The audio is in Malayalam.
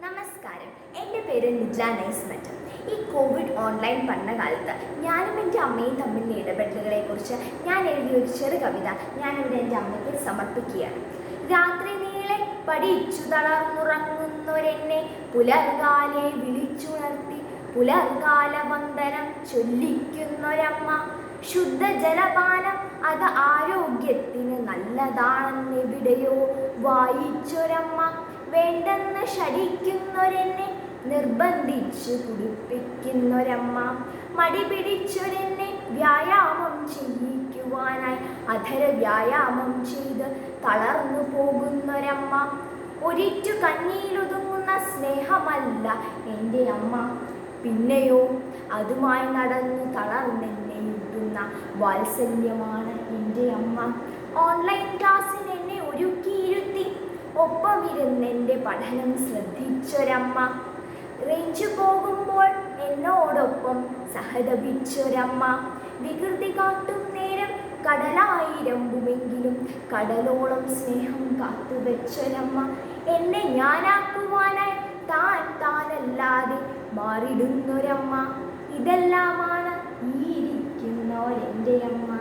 നമസ്കാരം, എൻ്റെ പേര് നിജ്ല നൈസ്മറ്റ്. ഈ കോവിഡ് ഓൺലൈൻ പഠനകാലത്ത് ഞാനും എൻ്റെ അമ്മയും തമ്മിലുള്ള ഇടപെടലുകളെക്കുറിച്ച് ഞാൻ എഴുതിയ ഒരു ചെറു കവിത ഞാനിവിടെ എൻ്റെ അമ്മയ്ക്ക് സമർപ്പിക്കുകയാണ്. രാത്രി നീളെ പഠിച്ചു തളർന്നുറങ്ങുന്നൊരെന്നെ പുലർകാലെ വിളിച്ചുണർത്തി പുലർകാല വന്ദനം ചൊല്ലിക്കുന്നൊരമ്മ. ശുദ്ധജലപാനം അത് ആരോഗ്യത്തിന് നല്ലതാണെന്നെവിടെയോ വായിച്ചൊരമ്മ. വേണ്ടെന്ന് ശഠിക്കുന്നൊരെന്നെ നിർബന്ധിച്ച് കുടിപ്പിക്കുന്നൊരമ്മ. മടി പിടിച്ചൊരെന്നെ വ്യായാമം ചെയ്യിക്കുവാനായി അധര വ്യായാമം ചെയ്ത് തളർന്നു പോകുന്നൊരമ്മ. ഒരിറ്റു കഞ്ഞിയിലൊതുങ്ങുന്ന സ്നേഹമല്ല എൻ്റെ അമ്മ, പിന്നെയോ അതുമായി നടന്ന് തളർന്നെന്നെ യുട്ടുന്ന വാത്സല്യമാണ് എൻ്റെ അമ്മ. ഓൺലൈൻ ക്ലാസ്സിന് എന്നെ ഒരുക്കിയിരുത്തി ഒപ്പമിരുന്നെൻ്റെ പഠനം ശ്രദ്ധിച്ചൊരമ്മ. റേഞ്ച് പോകുമ്പോൾ എന്നോടൊപ്പം സഹതപിച്ചൊരമ്മ. വികൃതി കാട്ടും നേരം കടലായിരമ്പുമെങ്കിലും കടലോളം സ്നേഹം കാത്തുവെച്ചൊരമ്മ. എന്നെ ഞാനാക്കുവാനായി താനല്ലാതെ മാറിടുന്നൊരമ്മ. ഇതെല്ലാമാണ് ഈ ഇരിക്കുന്നോരെൻ്റെ അമ്മ.